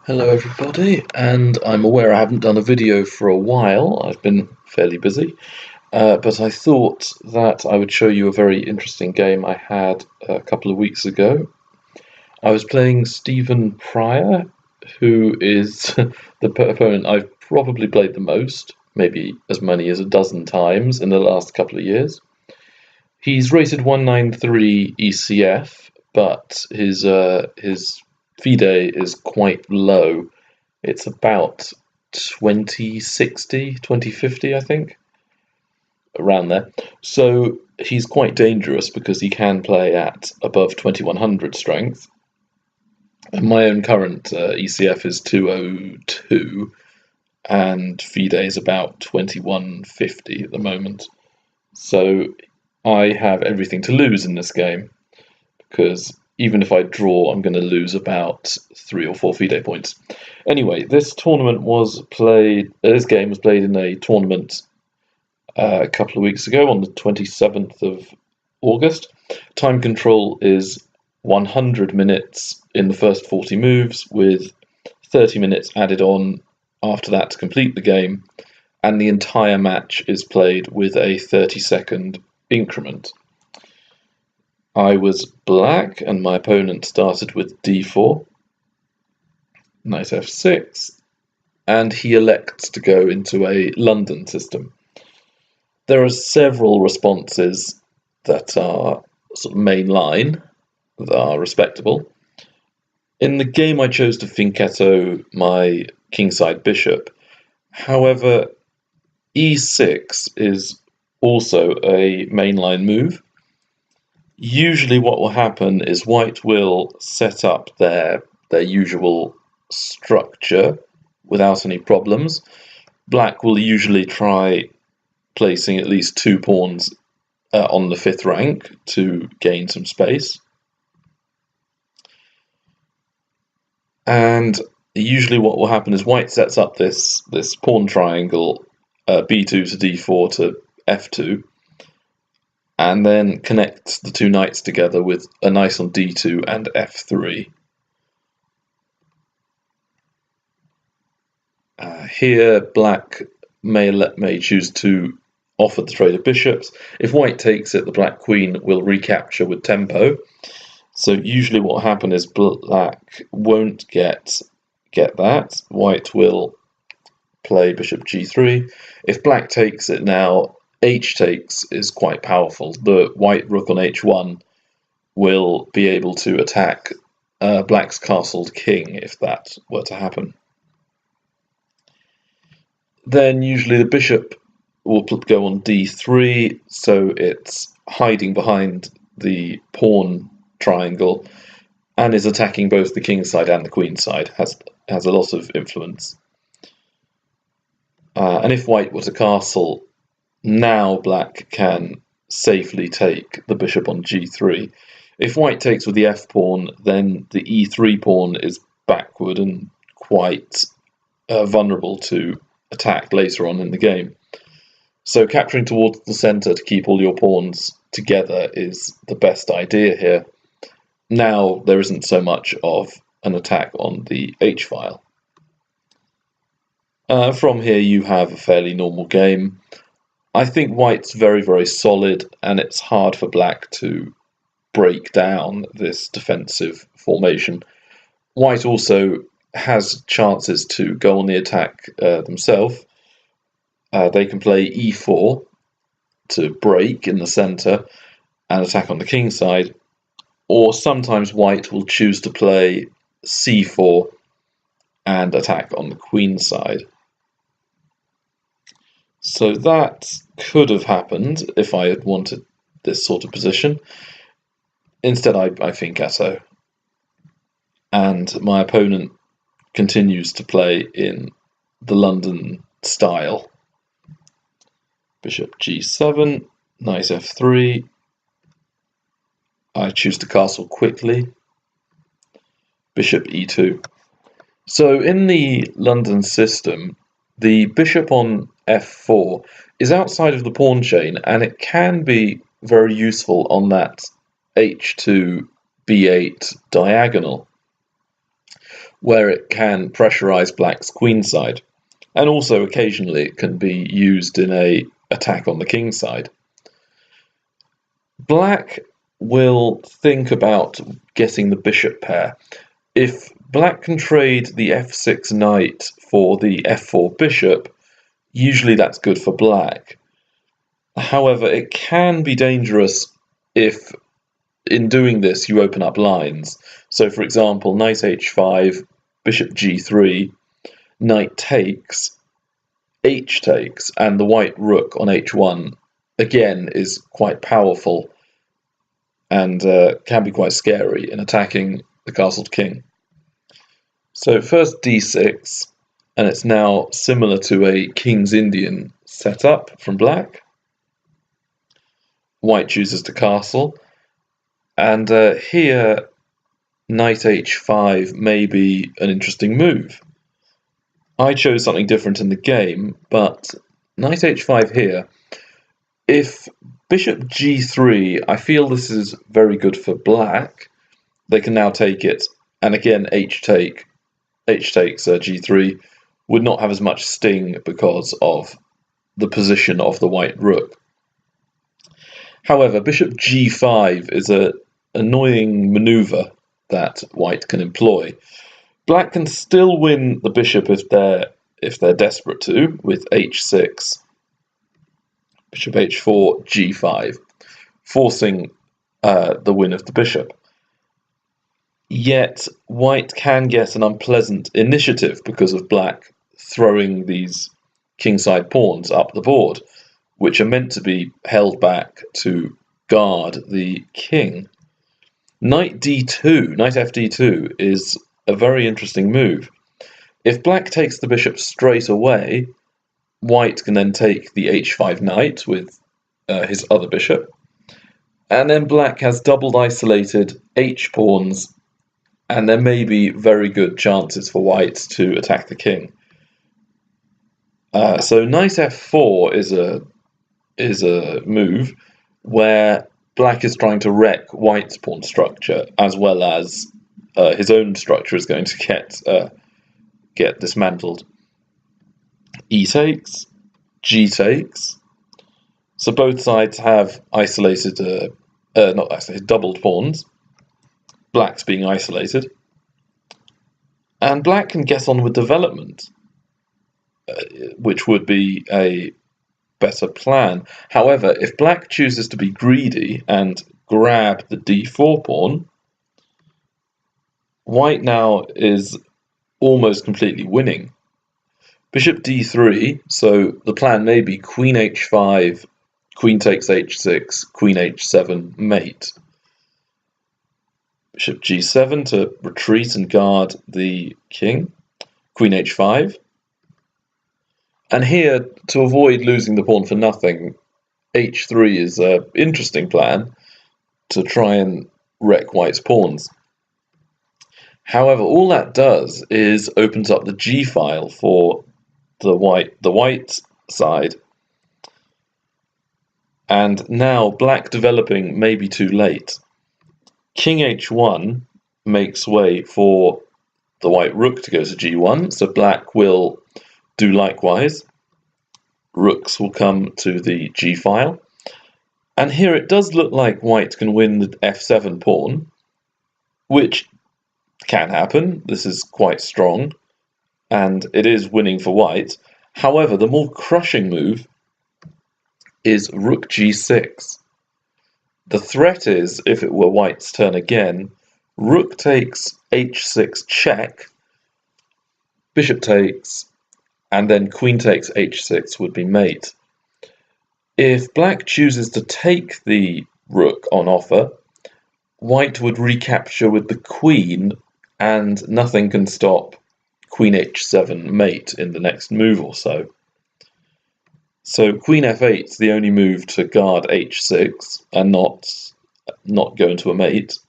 Hello everybody, and I'm aware I haven't done a video for a while. I've been fairly busy, but I thought that I would show you a very interesting game I had a couple of weeks ago. I was playing Stephen Pryor, who is the opponent I've probably played the most, maybe as many as a dozen times in the last couple of years. He's rated 193 ECF, but his FIDE is quite low. It's about 2060, 2050, I think, around there. So he's quite dangerous because he can play at above 2100 strength. And my own current ECF is 202, and FIDE is about 2150 at the moment. So I have everything to lose in this game, because even if I draw, I'm going to lose about 3 or 4 FIDE points. Anyway, this game was played in a tournament a couple of weeks ago on the 27th of August. Time control is 100 minutes in the first 40 moves, with 30 minutes added on after that to complete the game, and the entire match is played with a 30-second increment. I was black, and my opponent started with d4, knight f6, and he elects to go into a London system. There are several responses that are sort of mainline, that are respectable. In the game, I chose to fianchetto my kingside bishop. However, e6 is also a mainline move. Usually what will happen is white will set up their usual structure without any problems. Black will usually try placing at least 2 pawns on the 5th rank to gain some space. And usually what will happen is white sets up this pawn triangle, b2 to d4 to f2, and then connects the 2 knights together with a knight on d2 and f3. Here, black may choose to offer the trade of bishops. If white takes it, the black queen will recapture with tempo. So usually what will happen is black won't get that. White will play bishop g3. If black takes it now, h takes is quite powerful. The white rook on h1 will be able to attack black's castled king if that were to happen. Then usually the bishop will go on d3, so it's hiding behind the pawn triangle and is attacking both the king's side and the queen's side, has a lot of influence. And if white were to castle, now black can safely take the bishop on g3. If white takes with the f pawn, then the e3 pawn is backward and quite vulnerable to attack later on in the game. So capturing towards the centre to keep all your pawns together is the best idea here. Now there isn't so much of an attack on the h-file. From here you have a fairly normal game. I think white's very, very solid, and it's hard for black to break down this defensive formation. White also has chances to go on the attack themselves. They can play e4 to break in the centre and attack on the king's side, or sometimes white will choose to play c4 and attack on the queen's side. So that could have happened if I had wanted this sort of position. Instead, I fianchetto, and my opponent continues to play in the London style. Bishop g7, knight f3. I choose to castle quickly. Bishop e2. So in the London system, the bishop on f4 is outside of the pawn chain, and it can be very useful on that h2 b8 diagonal. where it can pressurize black's queen side, and also occasionally it can be used in a attack on the king side. Black will think about getting the bishop pair. If black can trade the f6 knight for the f4 bishop, usually that's good for black. However, it can be dangerous if in doing this you open up lines. So for example, knight h5, bishop g3, knight takes, h takes, and the white rook on h1 again is quite powerful and can be quite scary in attacking the castled king. So first d6, and it's now similar to a King's Indian setup from black. White chooses to castle, and here knight h5 may be an interesting move. I chose something different in the game, but knight h5 here, if bishop g3, I feel this is very good for black. They can now take it, and again h takes g3 would not have as much sting because of the position of the white rook. However, bishop g5 is an annoying maneuver that white can employ. Black can still win the bishop if they're desperate to, with h6, bishop h4, g5, forcing the win of the bishop. Yet white can get an unpleasant initiative because of black throwing these kingside pawns up the board, which are meant to be held back to guard the king. Knight d2, knight fd2 is a very interesting move. If black takes the bishop straight away, white can then take the h5 knight with his other bishop, and then black has doubled isolated h pawns, and there may be very good chances for white to attack the king. So knight f4 is a move where black is trying to wreck white's pawn structure, as well as his own structure is going to get dismantled. E takes, G takes. So both sides have isolated, not isolated, doubled pawns. Black's being isolated. And black can get on with development, which would be a better plan. However, if black chooses to be greedy and grab the d4 pawn, white now is almost completely winning. Bishop d3, so the plan may be queen h5, queen takes h6, queen h7, mate. Bishop g7 to retreat and guard the king, queen h5. And here, to avoid losing the pawn for nothing, h3 is an interesting plan to try and wreck white's pawns. However, all that does is opens up the g file for the white side, and now black developing may be too late. King h1 makes way for the white rook to go to g1, so black will do likewise. Rooks will come to the g file, and here it does look like white can win the f7 pawn, which can happen. This is quite strong, and it is winning for white. However, the more crushing move is rook g6. The threat is, if it were white's turn again, rook takes h6 check, bishop takes, and then queen takes h6 would be mate. If black chooses to take the rook on offer, white would recapture with the queen, and nothing can stop queen h7 mate in the next move or so. So queen f8 is the only move to guard h6 and not go into a mate.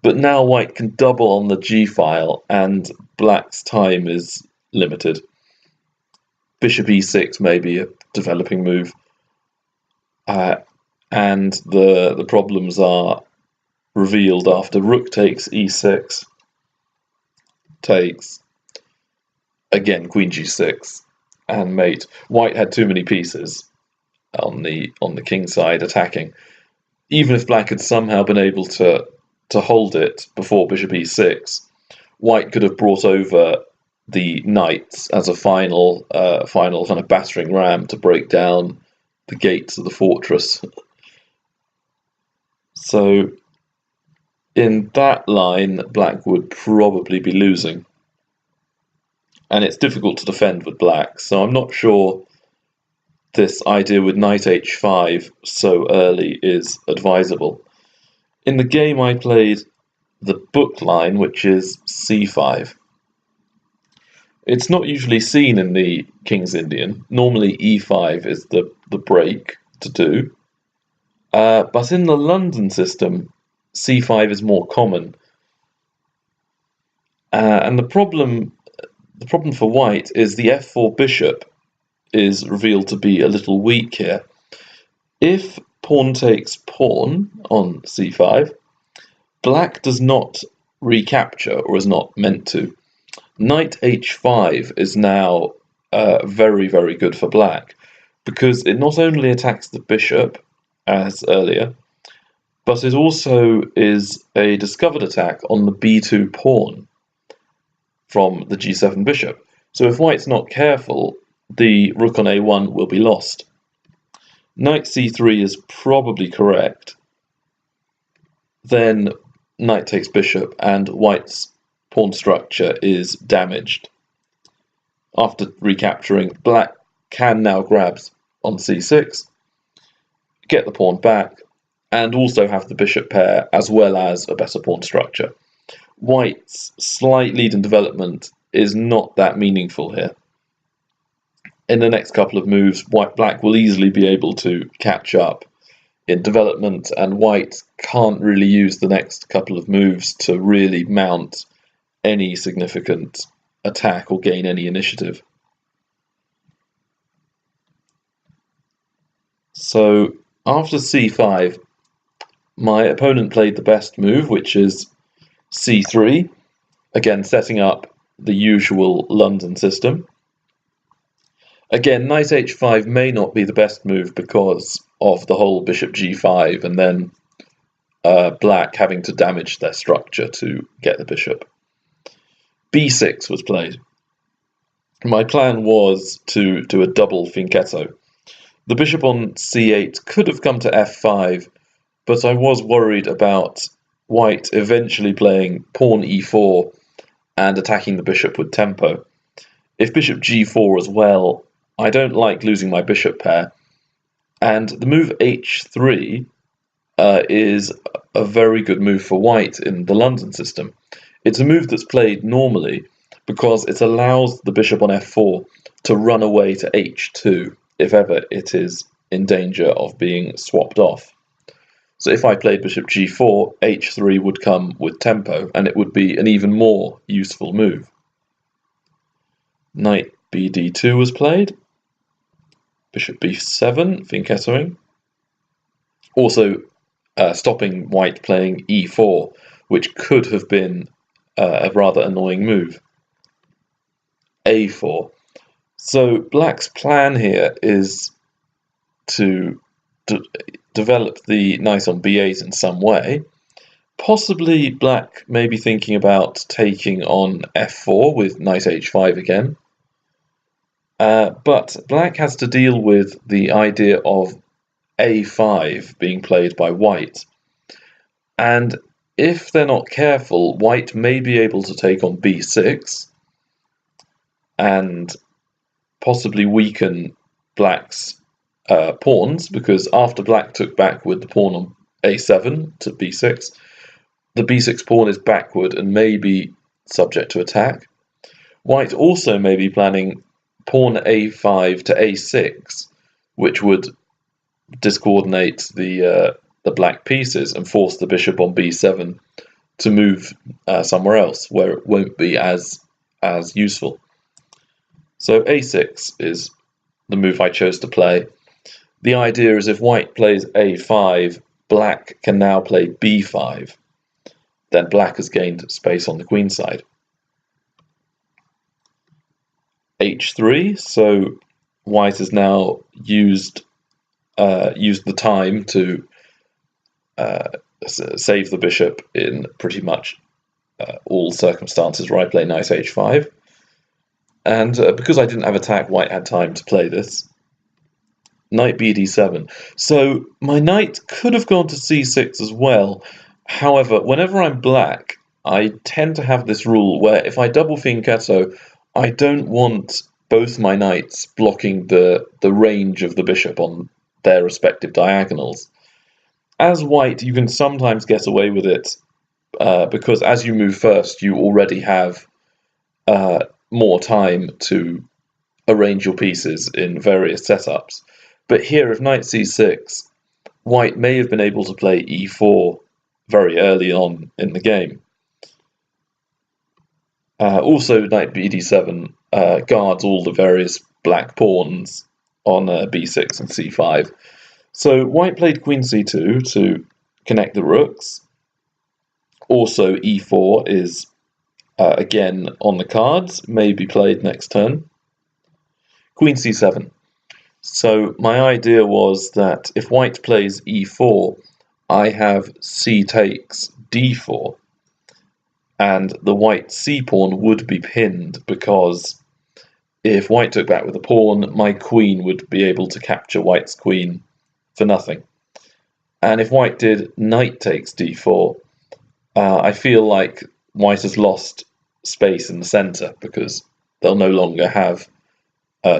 But now white can double on the g file, and black's time is limited. Bishop e6 may be a developing move, and the problems are revealed after rook takes e6. takes, again queen g6 and mate. White had too many pieces on the king side attacking. Even if black had somehow been able to hold it before bishop e6, white could have brought over the knights as a final kind of battering ram to break down the gates of the fortress. So in that line, black would probably be losing. And it's difficult to defend with black, so I'm not sure this idea with knight h5 so early is advisable. In the game I played the book line, which is c5. It's not usually seen in the King's Indian. Normally e5 is the break to do. But in the London system, c5 is more common. And the problem for white is the f4 bishop is revealed to be a little weak here. If pawn takes pawn on c5, black does not recapture, or is not meant to. Knight h5 is now very, very good for black, because it not only attacks the bishop, as earlier, but it also is a discovered attack on the b2 pawn from the g7 bishop. So if white's not careful, the rook on a1 will be lost. Knight c3 is probably correct. Then knight takes bishop, and white's pawn structure is damaged. After recapturing, black can now grab on c6, get the pawn back, and also have the bishop pair as well as a better pawn structure. White's slight lead in development is not that meaningful here. In the next couple of moves, black will easily be able to catch up in development, and white can't really use the next couple of moves to really mount any significant attack or gain any initiative. So after c5, my opponent played the best move, which is c3, again setting up the usual London system. Again, knight h5 may not be the best move because of the whole bishop g5 and then black having to damage their structure to get the bishop. b6 was played. My plan was to do a double fianchetto. The bishop on c8 could have come to f5, but I was worried about white eventually playing pawn e4 and attacking the bishop with tempo. If bishop g4 as well, I don't like losing my bishop pair, and the move h3 is a very good move for white in the London system. It's a move that's played normally because it allows the bishop on f4 to run away to h2 if ever it is in danger of being swapped off. So if I played bishop g4, h3 would come with tempo, and it would be an even more useful move. Knight bd2 was played. Bishop b7, fianchettoing. Also stopping white playing e4, which could have been a rather annoying move. a4. So black's plan here is to develop the knight on b8 in some way. Possibly black may be thinking about taking on f4 with knight h5 again. But black has to deal with the idea of a5 being played by white. And if they're not careful, white may be able to take on b6 and possibly weaken black's pawns, because after black took back with the pawn on a7 to b6, the b6 pawn is backward and may be subject to attack. White also may be planning pawn a5 to a6, which would discoordinate the black pieces and force the bishop on b7 to move somewhere else where it won't be as useful. So a6 is the move I chose to play. The idea is if white plays a5, black can now play b5. Then black has gained space on the queen side. h3, so white has now used the time to save the bishop in pretty much all circumstances where I play knight h5. And because I didn't have attack, white had time to play this. Knight bd7. So my knight could have gone to c6 as well. However, whenever I'm black, I tend to have this rule where if I double fianchetto, I don't want both my knights blocking the range of the bishop on their respective diagonals. As white, you can sometimes get away with it because as you move first, you already have more time to arrange your pieces in various setups. But here, if knight c6, white may have been able to play e4 very early on in the game. Also, knight bd7 guards all the various black pawns on b6 and c5. So white played queen c2 to connect the rooks. Also, e4 is again on the cards, may be played next turn. Queen c7. So my idea was that if white plays e4, I have c takes d4, and the white c pawn would be pinned because if white took back with a pawn, my queen would be able to capture white's queen for nothing. And if white did knight takes d4, I feel like white has lost space in the center because they'll no longer have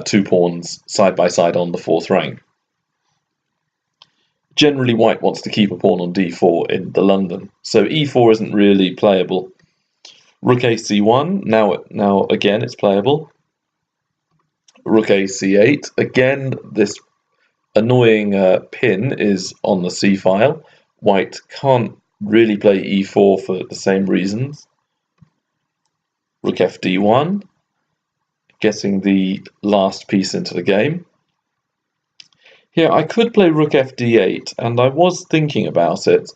two pawns side by side on the fourth rank. Generally, white wants to keep a pawn on d4 in the London, so e4 isn't really playable. Rook a c1, now again it's playable. Rook a c8, again this annoying pin is on the c file. White can't really play e4 for the same reasons. Rook f d1, getting the last piece into the game. Here, I could play rook f d8, and I was thinking about it.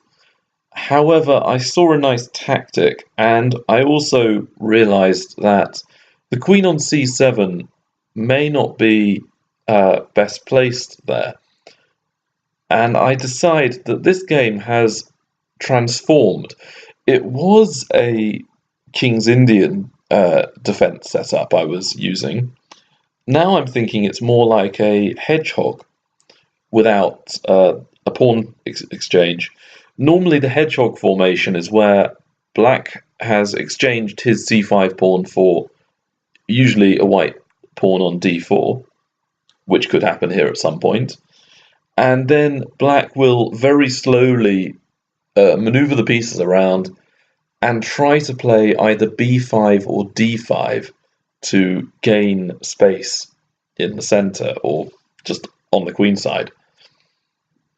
However, I saw a nice tactic, and I also realized that the queen on c7 may not be best placed there. And I decide that this game has transformed. It was a King's Indian defense setup I was using. Now I'm thinking it's more like a hedgehog without a pawn exchange. Normally the hedgehog formation is where black has exchanged his c5 pawn for usually a white pawn on d4, which could happen here at some point. And then black will very slowly maneuver the pieces around and try to play either b5 or d5 to gain space in the center or just on the queen side.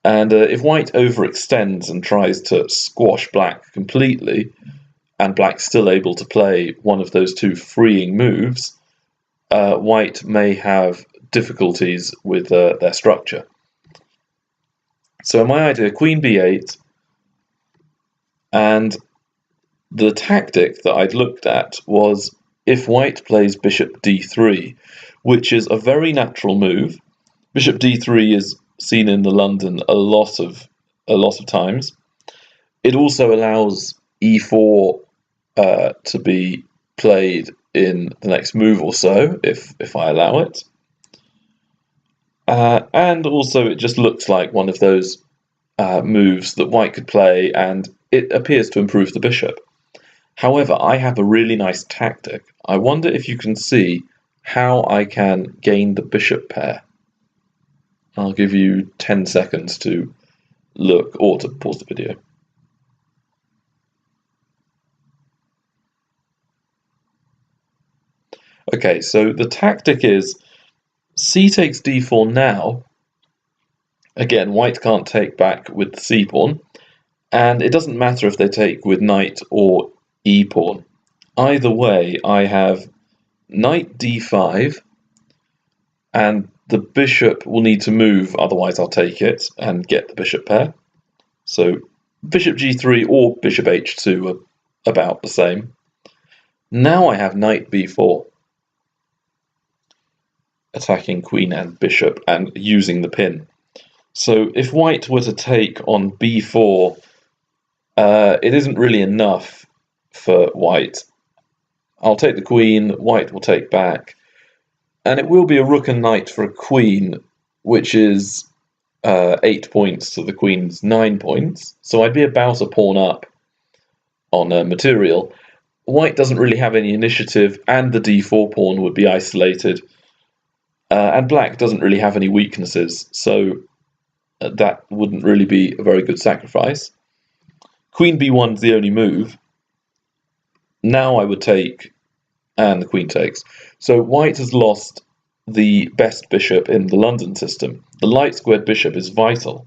And if white overextends and tries to squash black completely, and black's still able to play one of those two freeing moves, white may have difficulties with their structure. So my idea, queen b8, and the tactic that I'd looked at was if white plays bishop d3, which is a very natural move. Bishop d3 is seen in the London a lot of times. It also allows e4 to be played in the next move or so, if I allow it. And also it just looks like one of those moves that white could play, and it appears to improve the bishop. However, I have a really nice tactic. I wonder if you can see how I can gain the bishop pair. I'll give you 10 seconds to look or to pause the video. Okay, so the tactic is c takes d4 now. Again, white can't take back with the c pawn, and it doesn't matter if they take with knight or e pawn. Either way, I have knight d5, and the bishop will need to move, otherwise I'll take it and get the bishop pair. So bishop g3 or bishop h2 are about the same. Now I have knight b4. attacking queen and bishop and using the pin. So if white were to take on b4, it isn't really enough for white. I'll take the queen, white will take back, and it will be a rook and knight for a queen, which is 8 points to the queen's 9 points, so I'd be about a pawn up on material. White doesn't really have any initiative, and the d4 pawn would be isolated, and black doesn't really have any weaknesses, so that wouldn't really be a very good sacrifice. Queen b1 is the only move. Now I would take, and the queen takes. So white has lost the best bishop in the London system. The light squared bishop is vital.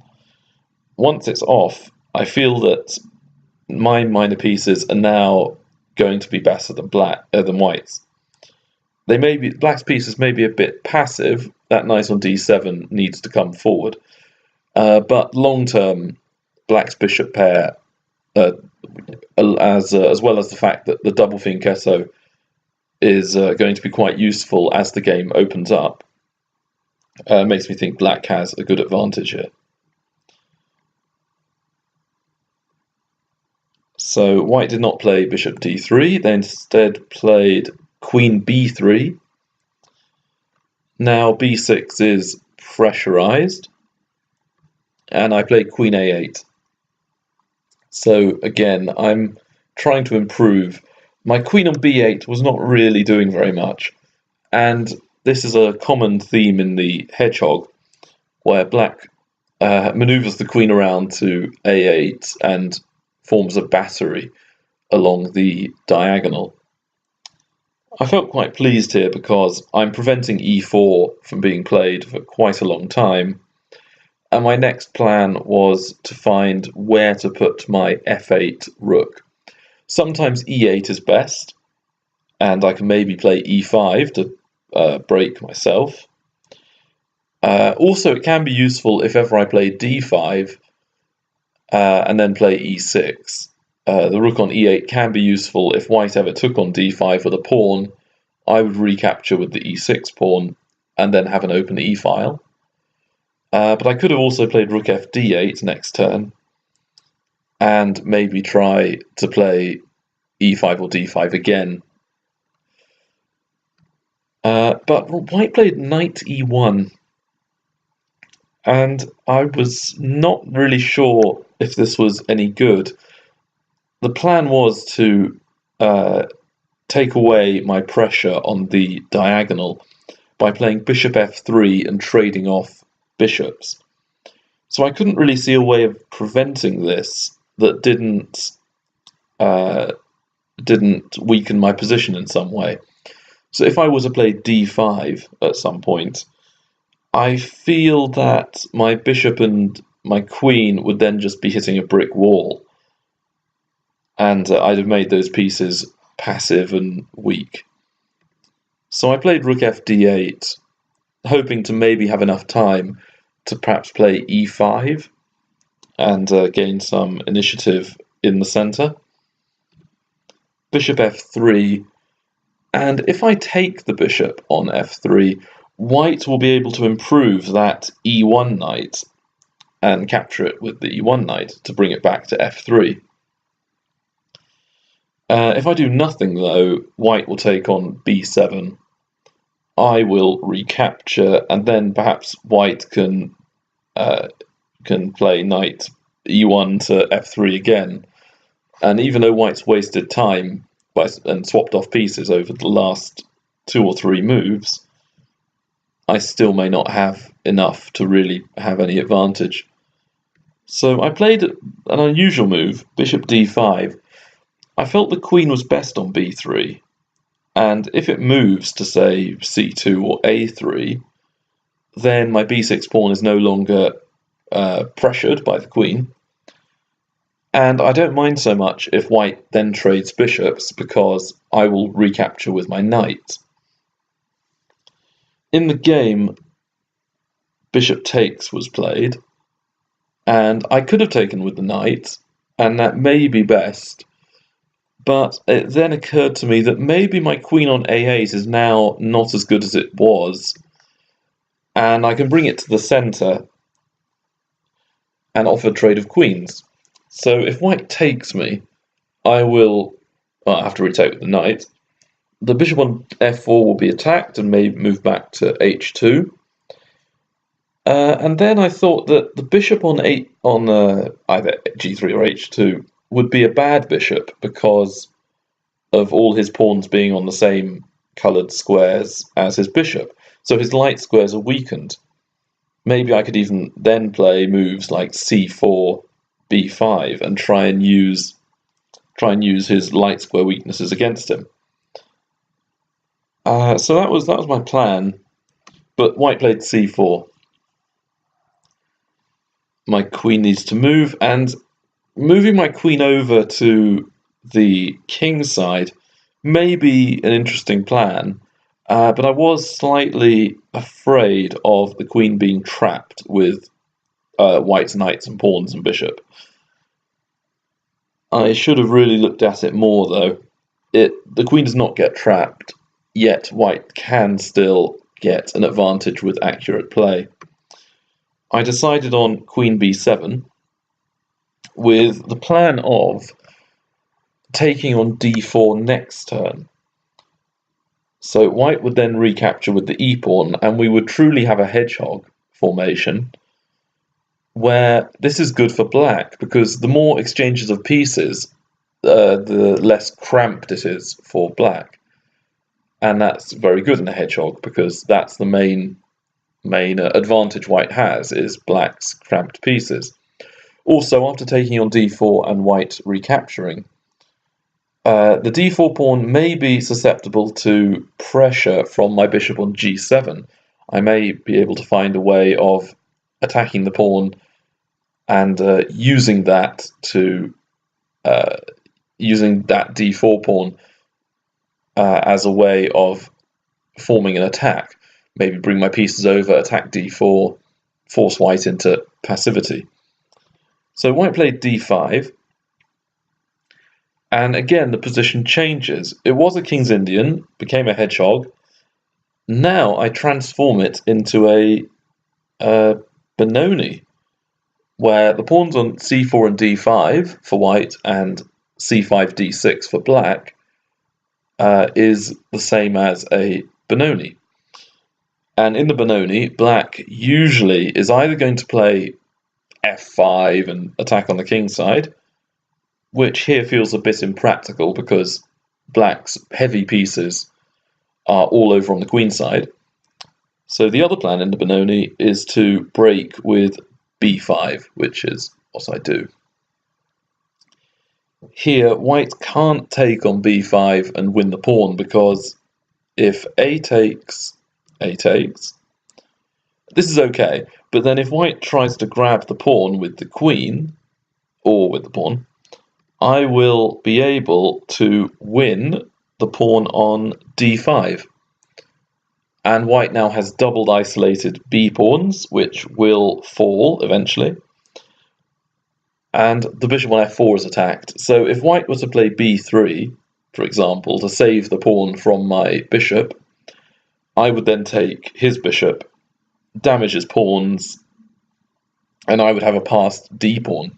Once it's off, I feel that my minor pieces are now going to be better than white's. Black's pieces may be a bit passive. That knight on d7 needs to come forward, but long term, black's bishop pair, as well as the fact that the double fianchetto is going to be quite useful as the game opens up, makes me think black has a good advantage here. So white did not play bishop d3, they instead played queen b3. Now b6 is pressurized, and I played queen a8. So again, I'm trying to improve. My queen on b8 was not really doing very much, and this is a common theme in the Hedgehog, where black maneuvers the queen around to a8 and forms a battery along the diagonal. I felt quite pleased here because I'm preventing e4 from being played for quite a long time, and my next plan was to find where to put my f8 rook. Sometimes e8 is best, and I can maybe play e5 to break myself. Also, it can be useful if ever I play d5 and then play e6. The rook on e8 can be useful if white ever took on d5 with a pawn. I would recapture with the e6 pawn and then have an open e-file. But I could have also played rook f d8 next turn, and maybe try to play e5 or d5 again. But white played knight e1, and I was not really sure if this was any good. The plan was to take away my pressure on the diagonal by playing bishop f3 and trading off bishops. So I couldn't really see a way of preventing this that didn't weaken my position in some way. So if I were to play d5 at some point, I feel that my bishop and my queen would then just be hitting a brick wall, and I'd have made those pieces passive and weak. So I played rook f d8, hoping to maybe have enough time to perhaps play e5 and gain some initiative in the center. Bishop f3, and if I take the bishop on f3, white will be able to improve that e1 knight and capture it with the e1 knight to bring it back to f3. If I do nothing, though, white will take on b7. I will recapture, and then perhaps white can play knight e1 to f3 again. And even though white's wasted time and swapped off pieces over the last 2 or 3 moves, I still may not have enough to really have any advantage. So I played an unusual move, bishop d5. I felt the queen was best on b3, and if it moves to, say, c2 or a3, then my b6 pawn is no longer pressured by the queen, and I don't mind so much if white then trades bishops, because I will recapture with my knight. In the game, bishop takes was played, and I could have taken with the knight, and that may be best. But it then occurred to me that maybe my queen on a8 is now not as good as it was, and I can bring it to the centre and offer trade of queens. So if white takes me, I will have to retake with the knight. The bishop on f4 will be attacked and may move back to h2. And then I thought that the bishop on either g3 or h2 would be a bad bishop because of all his pawns being on the same coloured squares as his bishop. So his light squares are weakened. Maybe I could even then play moves like c4, b5, and try and use his light square weaknesses against him. So that was my plan, but white played c4. My queen needs to move, and moving my queen over to the king's side may be an interesting plan, but I was slightly afraid of the queen being trapped with white's knights and pawns and bishop. I should have really looked at it more, though. The queen does not get trapped, yet white can still get an advantage with accurate play. I decided on queen b7 with the plan of taking on d4 next turn. So white would then recapture with the e-pawn, and we would truly have a hedgehog formation, where this is good for black, because the more exchanges of pieces, the less cramped it is for black. And that's very good in a hedgehog, because that's the main advantage white has, is black's cramped pieces. Also, after taking on d4 and white recapturing, the d4 pawn may be susceptible to pressure from my bishop on g7. I may be able to find a way of attacking the pawn and using that d4 pawn as a way of forming an attack. Maybe bring my pieces over, attack d4, force white into passivity. So white played d5, and again the position changes. It was a King's Indian, became a hedgehog. Now I transform it into a Benoni, where the pawns on c4 and d5 for white and c5, d6 for black is the same as a Benoni. And in the Benoni, black usually is either going to play f5 and attack on the king's side, which here feels a bit impractical because black's heavy pieces are all over on the queen side. So the other plan in the Benoni is to break with b5, which is what I do. Here, white can't take on b5 and win the pawn, because if a takes, this is okay, but then if white tries to grab the pawn with the queen, or with the pawn, I will be able to win the pawn on d5. And white now has doubled isolated b pawns, which will fall eventually. And the bishop on f4 is attacked. So if white were to play b3, for example, to save the pawn from my bishop, I would then take his bishop, damage his pawns, and I would have a passed d pawn.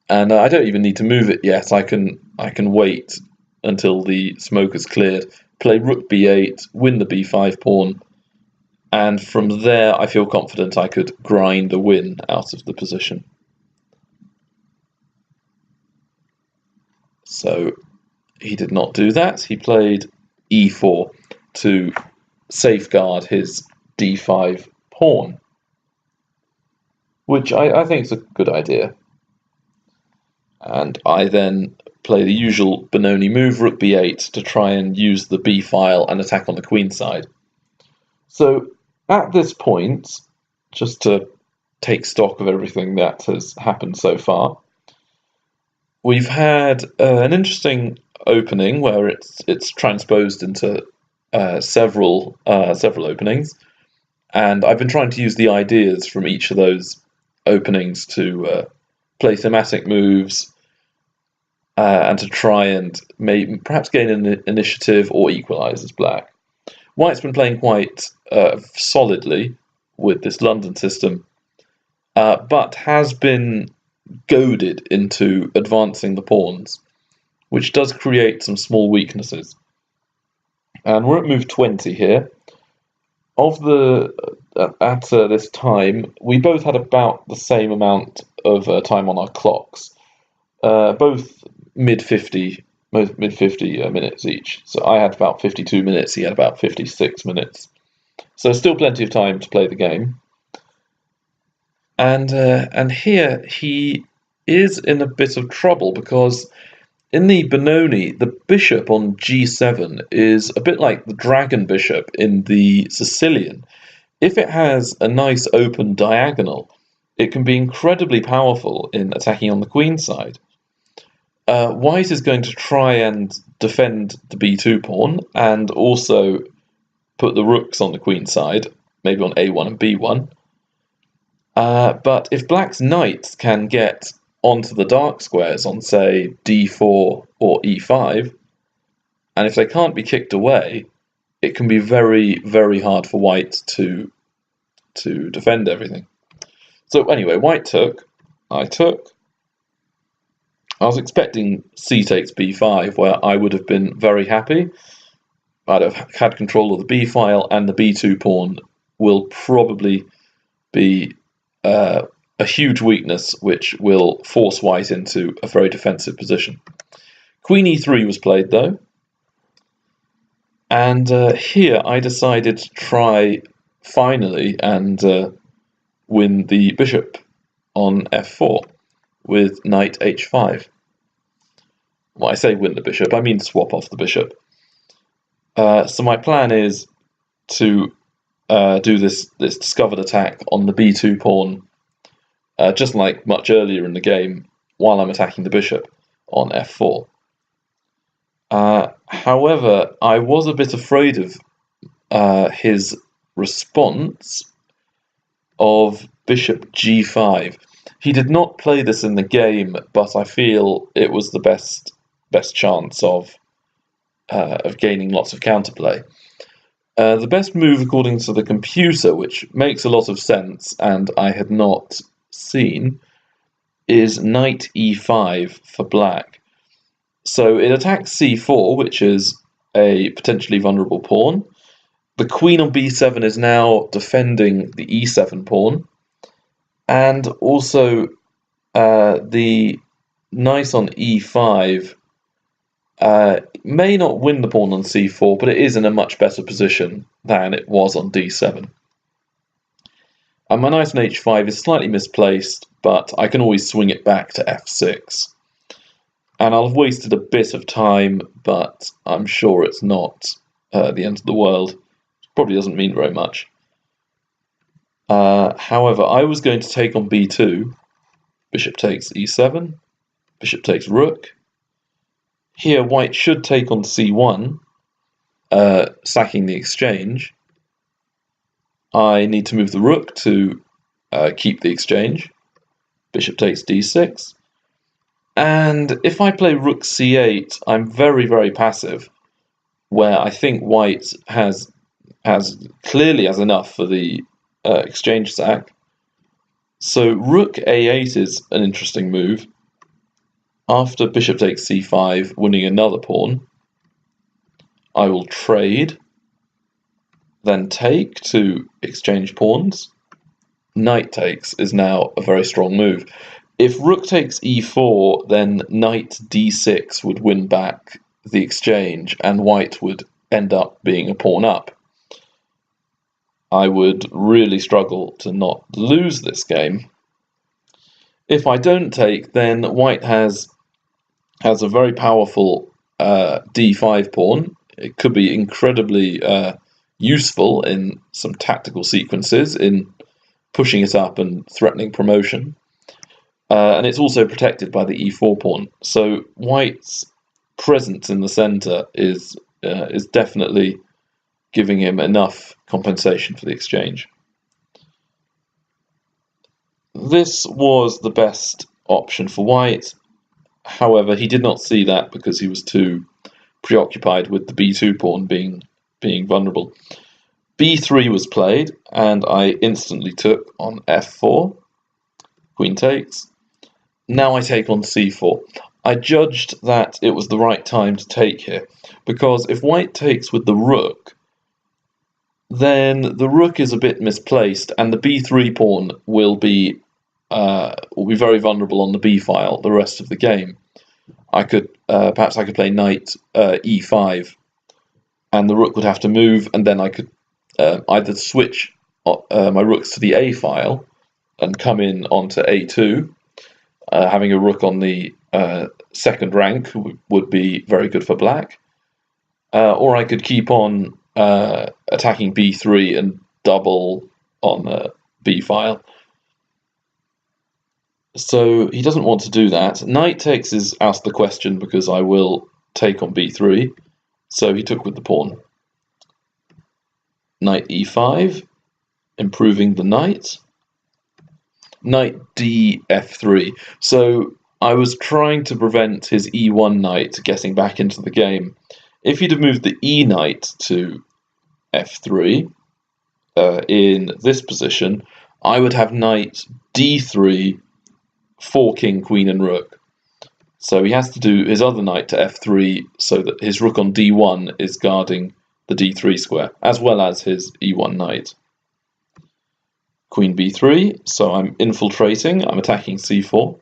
And I don't even need to move it yet. I can wait until the smoke is cleared, play rook b8, win the b5 pawn, and from there I feel confident I could grind a win out of the position. So he did not do that. He played e4 to safeguard his d5 pawn, which I think is a good idea. And I then play the usual Benoni move, rook b8, to try and use the b file and attack on the queen side. So at this point, just to take stock of everything that has happened so far, we've had an interesting opening where it's transposed into several openings, and I've been trying to use the ideas from each of those openings to play thematic moves and to try and perhaps gain an initiative or equalise as black. White's been playing quite solidly with this London system, but has been goaded into advancing the pawns, which does create some small weaknesses. And we're at move 20 here. Of the at this time, we both had about the same amount of time on our clocks, both mid 50 minutes each. So I had about 52 minutes, he had about 56 minutes. So still plenty of time to play the game. And here he is in a bit of trouble because in the Benoni, the bishop on g7 is a bit like the dragon bishop in the Sicilian. If it has a nice open diagonal, it can be incredibly powerful in attacking on the queen side. White is going to try and defend the b2 pawn and also put the rooks on the queen side, maybe on a1 and b1. But if black's knights can get onto the dark squares on, say, d4 or e5, and if they can't be kicked away, it can be very, very hard for white to defend everything. So anyway, white took, I took. I was expecting c takes b5, where I would have been very happy. I'd have had control of the b file, and the b2 pawn will probably be a huge weakness, which will force white into a very defensive position. Queen e3 was played, though. And here I decided to try, finally, and win the bishop on f4 with knight h5. Well, I say win the bishop, I mean swap off the bishop. So my plan is to do this discovered attack on the b2 pawn, just like much earlier in the game, while I'm attacking the bishop on f4. However, I was a bit afraid of his response of bishop g5. He did not play this in the game, but I feel it was the best chance of gaining lots of counterplay. The best move, according to the computer, which makes a lot of sense and I had not seen, is knight e5 for black. So it attacks c4, which is a potentially vulnerable pawn. The queen on b7 is now defending the e7 pawn. And also the knight on e5 may not win the pawn on c4, but it is in a much better position than it was on d7. And my knight on h5 is slightly misplaced, but I can always swing it back to f6. And I'll have wasted a bit of time, but I'm sure it's not the end of the world. It probably doesn't mean very much. However, I was going to take on b2. Bishop takes e7. Bishop takes rook. Here, white should take on c1, sacking the exchange. I need to move the rook to keep the exchange. Bishop takes d6. And if I play rook c8, I'm very, very passive, where I think white has clearly has enough for the exchange sack. So rook a8 is an interesting move. After bishop takes c5, winning another pawn, I will trade, then take to exchange pawns. Knight takes is now a very strong move. If rook takes e4, then knight d6 would win back the exchange, and white would end up being a pawn up. I would really struggle to not lose this game. If I don't take, then white has a very powerful d5 pawn. It could be incredibly useful in some tactical sequences, in pushing it up and threatening promotion. And it's also protected by the e4 pawn. So white's presence in the center is definitely giving him enough compensation for the exchange. This was the best option for white. However, he did not see that because he was too preoccupied with the b2 pawn being vulnerable. b3 was played, and I instantly took on f4. Queen takes. Now I take on c4. I judged that it was the right time to take here, because if white takes with the rook, then the rook is a bit misplaced, and the b3 pawn will be very vulnerable on the b file the rest of the game. Perhaps I could play knight e5, and the rook would have to move, and then I could either switch my rooks to the a file and come in onto a2. Having a rook on the second rank would be very good for black, or I could keep on attacking b3 and double on b file. So he doesn't want to do that. Knight takes is out of the question because I will take on b3. So he took with the pawn. Knight e5, improving the knight. Knight d f3. So I was trying to prevent his e1 knight getting back into the game. If he'd have moved the e knight to f3 in this position, I would have knight d3 for king, queen, and rook. So he has to do his other knight to f3 so that his rook on d1 is guarding the d3 square, as well as his e1 knight. Queen b3, so I'm infiltrating, I'm attacking c4.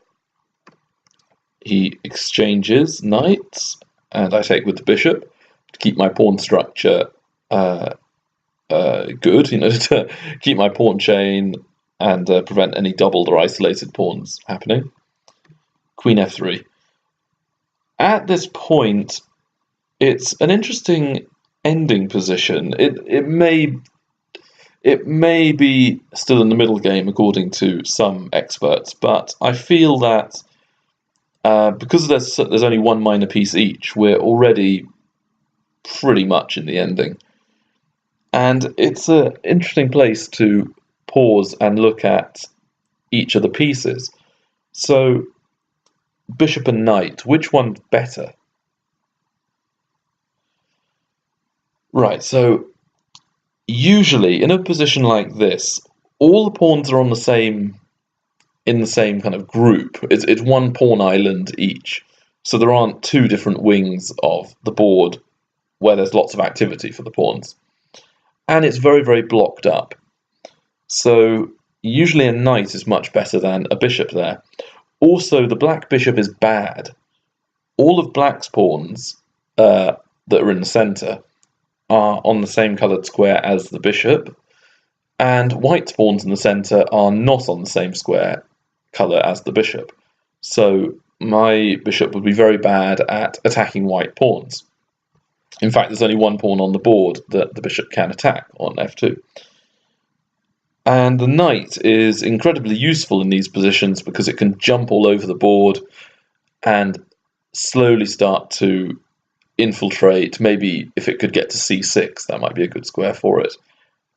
He exchanges knights, and I take with the bishop to keep my pawn structure good, to keep my pawn chain and prevent any doubled or isolated pawns happening. Queen f3. At this point, it's an interesting ending position. It may be still in the middle game according to some experts, but I feel that because there's only one minor piece each, we're already pretty much in the ending. And it's an interesting place to pause and look at each of the pieces. So, bishop and knight, which one's better? Right, so usually in a position like this, all the pawns are in the same kind of group. It's one pawn island each, so there aren't two different wings of the board where there's lots of activity for the pawns. And it's very, very blocked up. So usually a knight is much better than a bishop there. Also, the black bishop is bad. All of black's pawns that are in the centre are on the same coloured square as the bishop, and white's pawns in the centre are not on the same square colour as the bishop. So my bishop would be very bad at attacking white pawns. In fact, there's only one pawn on the board that the bishop can attack on f2. And the knight is incredibly useful in these positions because it can jump all over the board and slowly start to infiltrate. Maybe if it could get to c6, that might be a good square for it.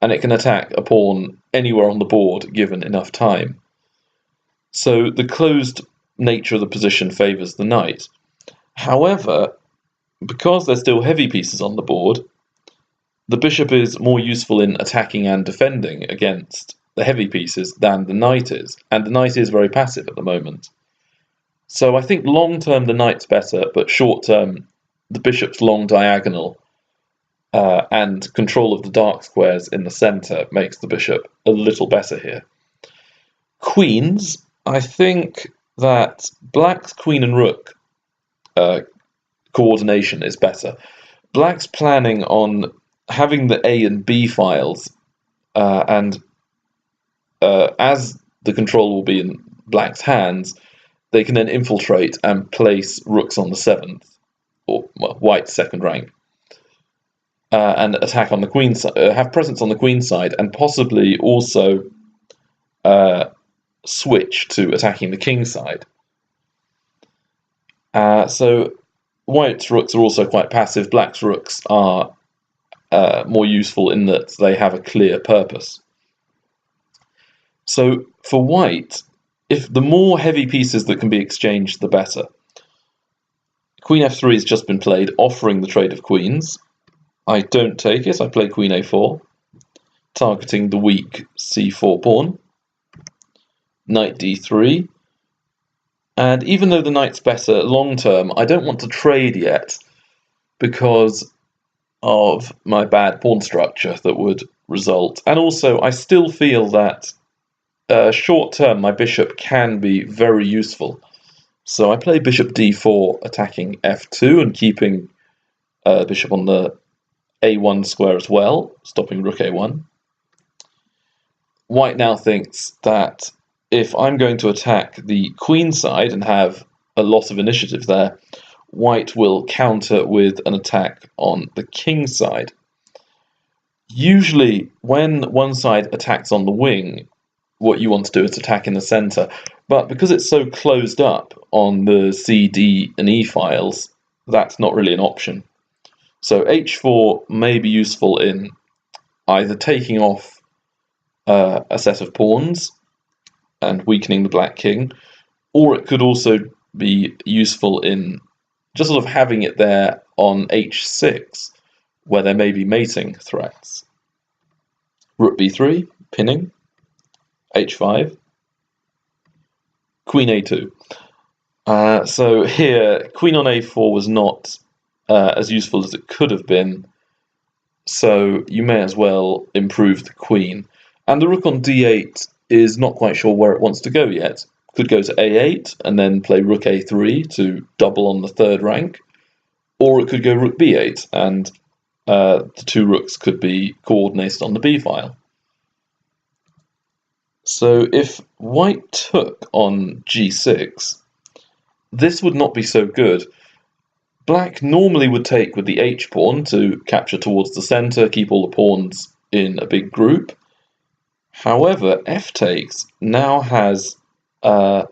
And it can attack a pawn anywhere on the board given enough time. So the closed nature of the position favours the knight. However, because there's still heavy pieces on the board, the bishop is more useful in attacking and defending against the heavy pieces than the knight is, and the knight is very passive at the moment. So I think long-term the knight's better, but short-term the bishop's long diagonal and control of the dark squares in the centre makes the bishop a little better here. Queens, I think that black's queen and rook coordination is better. Black's planning on having the A and B files, and as the control will be in black's hands, they can then infiltrate and place rooks on the 7th, or white's second rank, and attack on the queen side, have presence on the queen side, and possibly also switch to attacking the king side. So white's rooks are also quite passive. Black's rooks are more useful in that they have a clear purpose. So for white, if the more heavy pieces that can be exchanged, the better. Queen f3 has just been played, offering the trade of queens. I don't take it, I play queen a4. targeting the weak c4 pawn, knight d3, and even though the knight's better long term, I don't want to trade yet because of my bad pawn structure that would result. And also, I still feel that short term my bishop can be very useful. So I play bishop d4, attacking f2 and keeping bishop on the a1 square as well, stopping rook a1. White now thinks that if I'm going to attack the queen side and have a lot of initiative there, White will counter with an attack on the king side. Usually, when one side attacks on the wing, what you want to do is attack in the center. But because it's so closed up on the C, D, and E files, that's not really an option. So h4 may be useful in either taking off a set of pawns and weakening the black king, or it could also be useful in just sort of having it there on h6, where there may be mating threats. Rook b3, pinning, h5, queen a2. So here, queen on a4 was not as useful as it could have been, so you may as well improve the queen. And the rook on d8 is not quite sure where it wants to go yet. Could go to a8 and then play rook a3 to double on the third rank, or it could go rook b8 and the two rooks could be coordinated on the b file. So if white took on g6, this would not be so good. Black normally would take with the h-pawn to capture towards the center, keep all the pawns in a big group. However, f takes now has a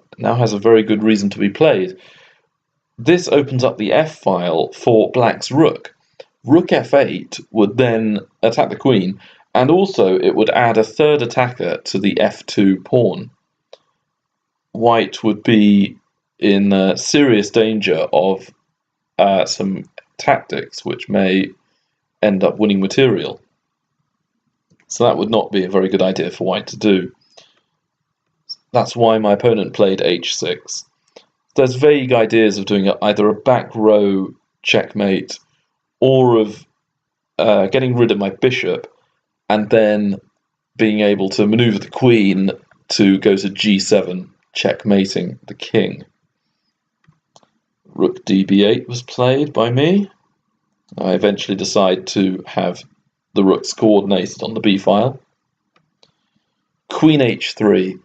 very good reason to be played. This opens up the f file for black's rook. Rook f8 would then attack the queen, and also it would add a third attacker to the f2 pawn. White would be in serious danger of some tactics which may end up winning material. So that would not be a very good idea for white to do. That's why my opponent played h6. There's vague ideas of doing either a back row checkmate or of getting rid of my bishop and then being able to maneuver the queen to go to g7, checkmating the king. Rook db8 was played by me. I eventually decide to have the rooks coordinated on the b file. Queen h3.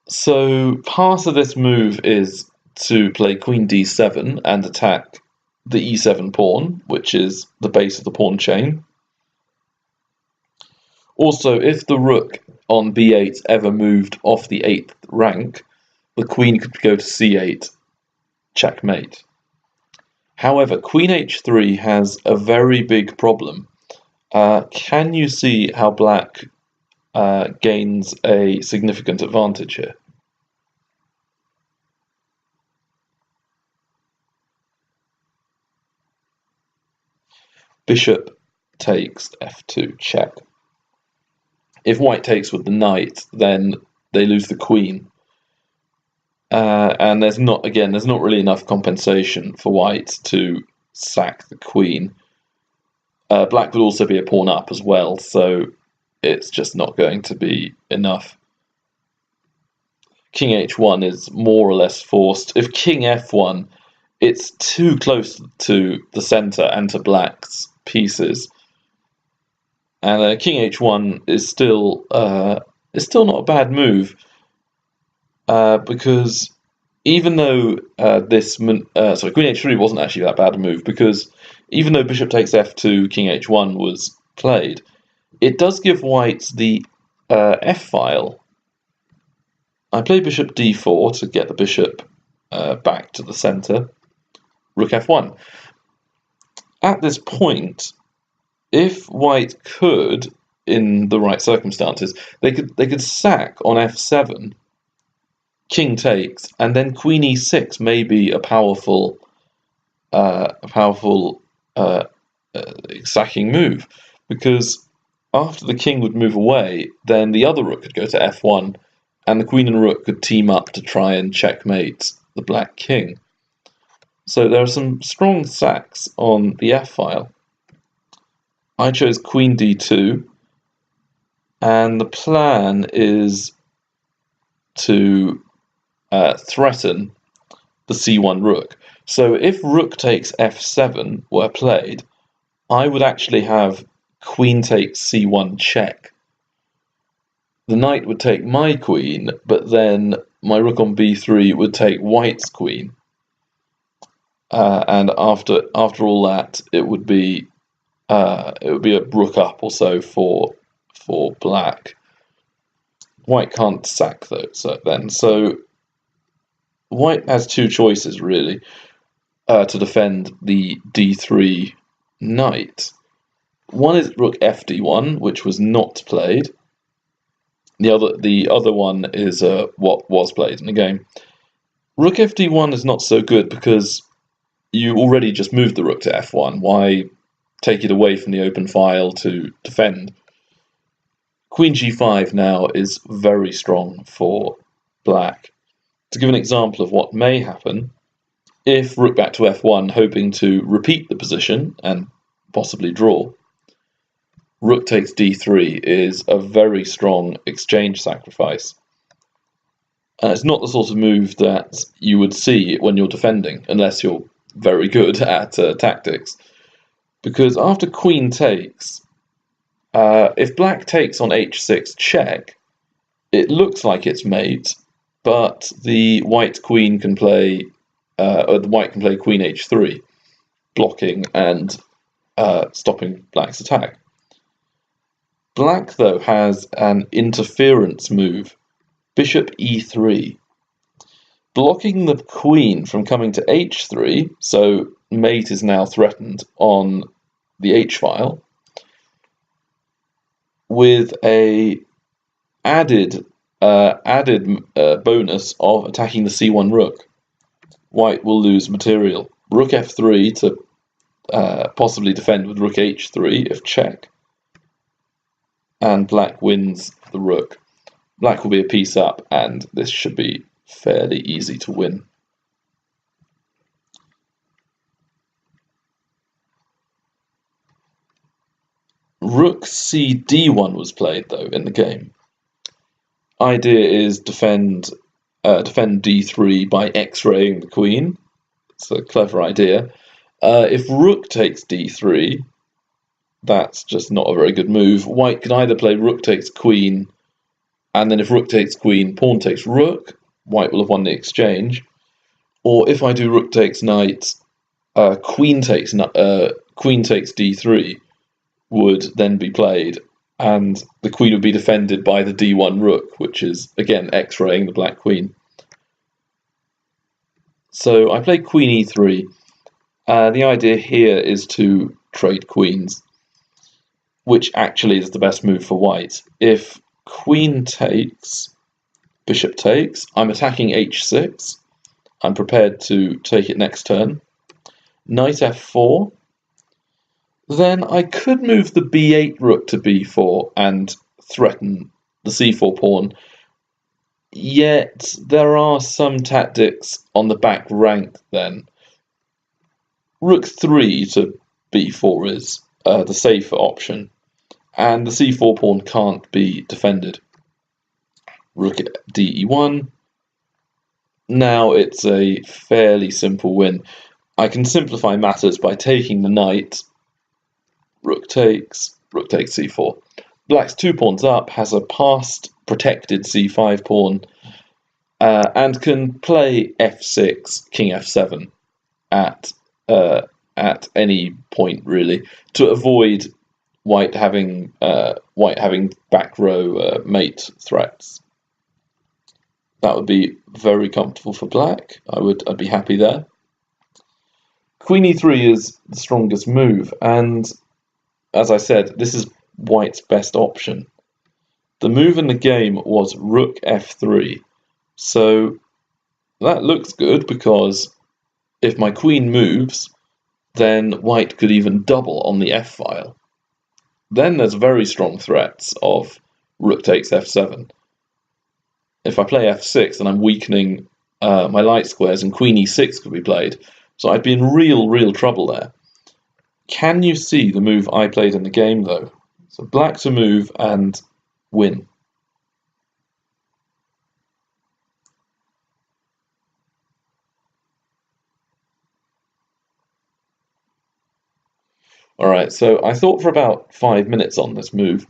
So part of this move is to play queen d7 and attack the e7 pawn, which is the base of the pawn chain. Also, if the rook on b8 ever moved off the 8th rank, the queen could go to c8, checkmate. However, queen h3 has a very big problem. Can you see how black gains a significant advantage here? Bishop takes f2, check. If white takes with the knight, then they lose the queen. And there's not really enough compensation for white to sack the queen. Black would also be a pawn up as well, so it's just not going to be enough. King h1 is more or less forced. If king f1, it's too close to the center and to black's pieces. And king h1 is still not a bad move, because even though queen h3 wasn't actually that bad a move, because even though bishop takes f2, king h1 was played, it does give white the f file. I play bishop d4 to get the bishop back to the center. Rook f1. At this point, if white could, in the right circumstances, they could sack on f7, king takes, and then queen e6 may be a powerful sacking move, because After the king would move away, then the other rook could go to f1, and the queen and rook could team up to try and checkmate the black king. So there are some strong sacks on the f-file. I chose queen d2, and the plan is to threaten the c1 rook. So if rook takes f7 were played, I would actually have queen takes c1 check. The knight would take my queen, but then my rook on b3 would take white's queen. And after all that, it would be a rook up or so for black. White can't sack though, so white has two choices really to defend the d3 knight. One is rook fd1, which was not played. The other one is what was played in the game. Rook fd1 is not so good because you already just moved the rook to f1. Why take it away from the open file to defend? Queen g5 now is very strong for black. To give an example of what may happen, if rook back to f1, hoping to repeat the position and possibly draw, rook takes d3 is a very strong exchange sacrifice. It's not the sort of move that you would see when you're defending, unless you're very good at tactics. Because after queen takes, if black takes on h6 check, it looks like it's mate, but the white queen can play, or the white can play queen h3, blocking and stopping black's attack. Black, though, has an interference move, bishop e3, blocking the queen from coming to h3, so mate is now threatened on the h-file, with a added bonus of attacking the c1 rook. White will lose material. Rook f3 to possibly defend with rook h3 if check, and black wins the rook. Black will be a piece up, and this should be fairly easy to win. Rook c d1 was played though in the game. Idea is defend d3 by x-raying the queen. It's a clever idea. If rook takes d3, that's just not a very good move. White can either play rook takes queen, and then if rook takes queen, pawn takes rook, white will have won the exchange. Or if I do rook takes knight, queen takes d3 would then be played, and the queen would be defended by the d1 rook, which is, again, x-raying the black queen. So I played queen e3. The idea here is to trade queens, which actually is the best move for white. If queen takes, bishop takes, I'm attacking h6. I'm prepared to take it next turn. Knight f4. Then I could move the b8 rook to b4 and threaten the c4 pawn. Yet there are some tactics on the back rank then. Rook 3 to b4 is the safer option, and the c4 pawn can't be defended. Rook de1. Now it's a fairly simple win. I can simplify matters by taking the knight. Rook takes c4. Black's 2 pawns up, has a passed protected c5 pawn, and can play f6, king f7 at any point really, to avoid white having back row mate threats. That would be very comfortable for black. I'd be happy there. Queen e3 is the strongest move, and as I said, this is white's best option. The move in the game was rook f3, so that looks good because if my queen moves, then white could even double on the f-file. Then there's very strong threats of rook takes f7. If I play f6, then I'm weakening my light squares, and queen e6 could be played. So I'd be in real trouble there. Can you see the move I played in the game, though? So black to move and win. Alright, so I thought for about 5 minutes on this move,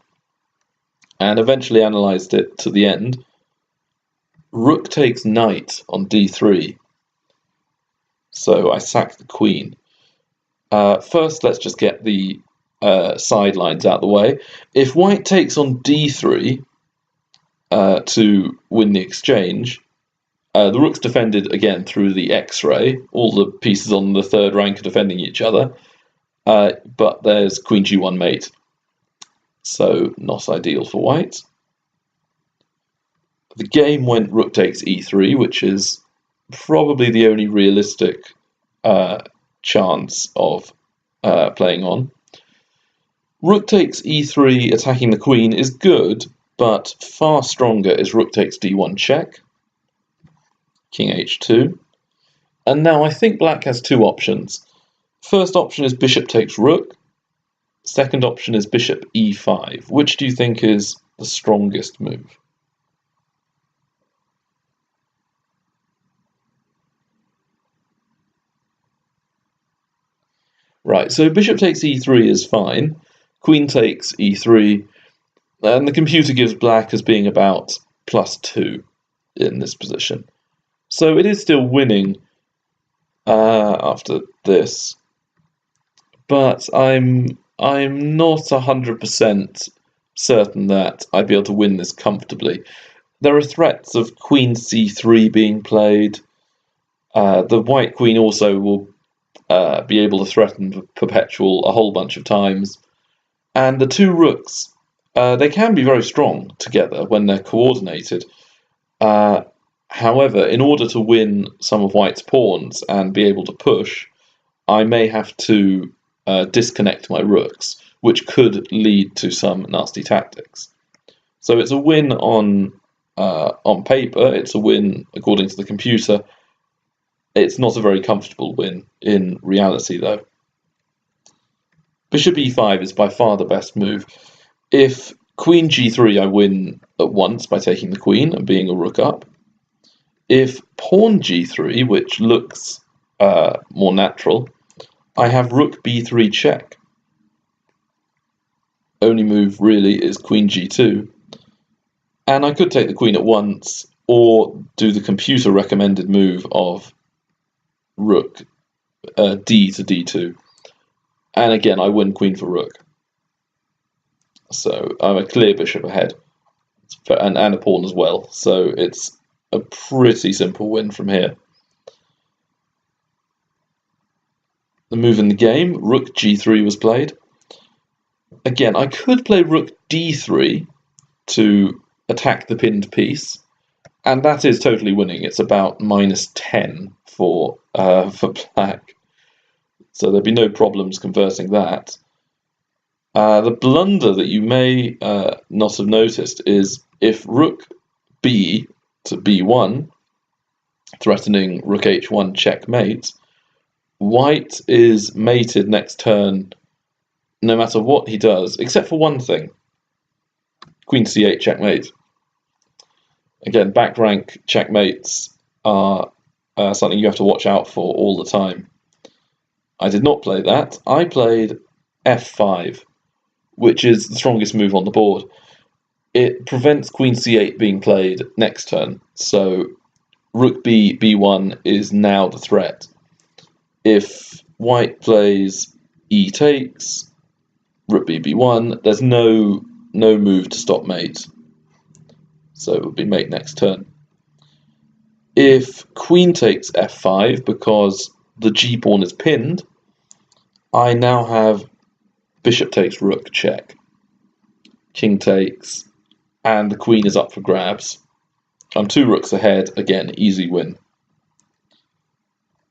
and eventually analysed it to the end. Rook takes knight on d3, so I sack the queen. First, let's just get the sidelines out of the way. If white takes on d3 to win the exchange, the rook's defended again through the x-ray. All the pieces on the third rank are defending each other, but there's queen g1 mate, so not ideal for white. The game went rook takes e3, which is probably the only realistic chance of playing on. Rook takes e3 attacking the queen is good, but far stronger is rook takes d1 check, king h2. And now I think black has two options. First option is bishop takes rook. Second option is bishop e5. Which do you think is the strongest move? Right, so bishop takes e3 is fine. Queen takes e3, and the computer gives black as being about +2 in this position. So it is still winning after this, but I'm not 100% certain that I'd be able to win this comfortably. There are threats of queen c3 being played. The white queen also will be able to threaten perpetual a whole bunch of times. And the two rooks, they can be very strong together when they're coordinated. However, in order to win some of white's pawns and be able to push, I may have to disconnect my rooks, which could lead to some nasty tactics. So it's a win on paper, it's a win according to the computer. It's not a very comfortable win in reality, though. Bishop e5 is by far the best move. If queen g3, I win at once by taking the queen and being a rook up. If pawn g3, which looks more natural, I have rook b3 check. Only move really is queen g2. And I could take the queen at once, or do the computer recommended move of rook d to d2. And again, I win queen for rook. So I'm a clear bishop ahead, and a pawn as well. So it's a pretty simple win from here. The move in the game, rook g3 was played. Again, I could play rook d3 to attack the pinned piece, and that is totally winning. It's about -10 for black, so there'd be no problems converting that. The blunder that you may not have noticed is if rook b to b1, threatening rook h1 checkmate, white is mated next turn no matter what he does, except for one thing. Queen c8 checkmate. Again, back rank checkmates are something you have to watch out for all the time. I did not play that. I played f5, which is the strongest move on the board. It prevents queen c8 being played next turn, so rook b b1 is now the threat. If white plays e takes, rook b b1, there's no move to stop mate, so it would be mate next turn. If queen takes f5, because the g pawn is pinned, I now have bishop takes rook check, king takes, and the queen is up for grabs. I'm 2 rooks ahead, again, easy win.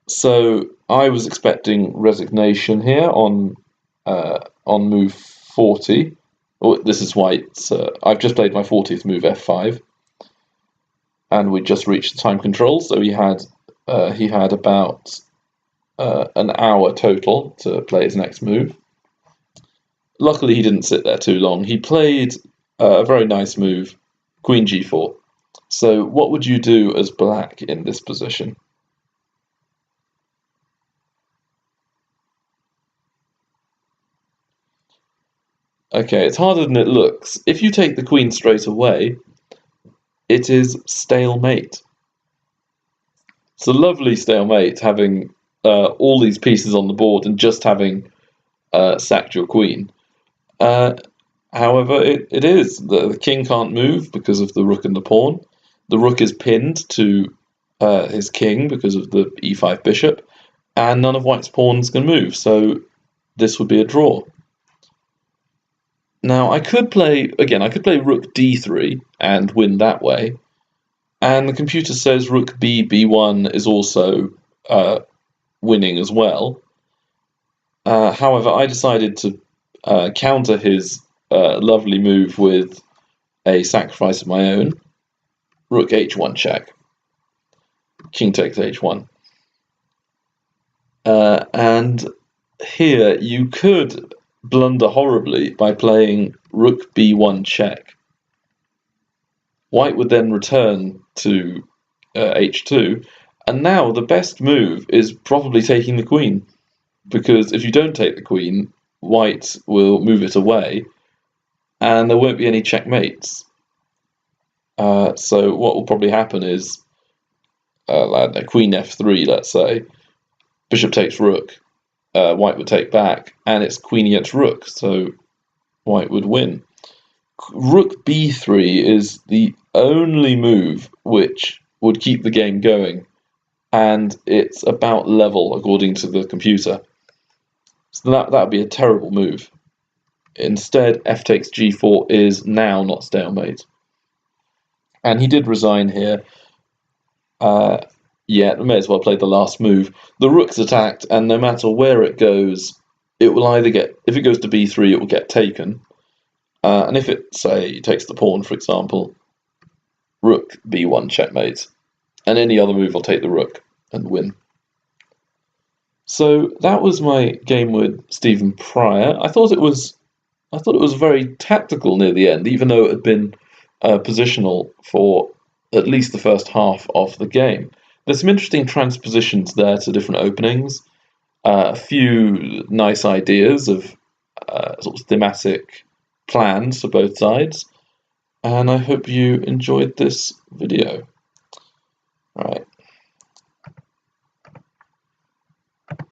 So I was expecting resignation here on move 40, Oh, this is white's. I've just played my 40th move, f5, and we just reached the time control. So he had about an hour total to play his next move. Luckily, he didn't sit there too long. He played a very nice move, Queen g4. So what would you do as black in this position? Okay, it's harder than it looks. If you take the queen straight away, it is stalemate. It's a lovely stalemate, having all these pieces on the board and just having sacked your queen. However, it is. The king can't move because of the rook and the pawn. The rook is pinned to his king because of the e5 bishop, and none of white's pawns can move, so this would be a draw. Now, I could play rook d3 and win that way, and the computer says rook b1 is also winning as well. However, I decided to counter his lovely move with a sacrifice of my own. Rook h1 check. King takes h1. And here you could blunder horribly by playing rook b1 check. White would then return to h2, and now the best move is probably taking the queen, because if you don't take the queen, white will move it away, and there won't be any checkmates. So what will probably happen is, queen f3, let's say, bishop takes rook, white would take back, and it's queen against rook, so white would win. Rook b3 is the only move which would keep the game going, and it's about level according to the computer. So that would be a terrible move. Instead, f takes g4 is now not stalemate. And he did resign here. Yeah, may as well play the last move. The rook's attacked, and no matter where it goes, it will either get, if it goes to b3, it will get taken. And if it, say, takes the pawn, for example, rook b1 checkmate, and any other move will take the rook and win. So that was my game with Stephen Pryor. I thought it was very tactical near the end, even though it had been positional for at least the first half of the game. There's some interesting transpositions there to different openings, a few nice ideas of sort of thematic plans for both sides, and I hope you enjoyed this video. All right.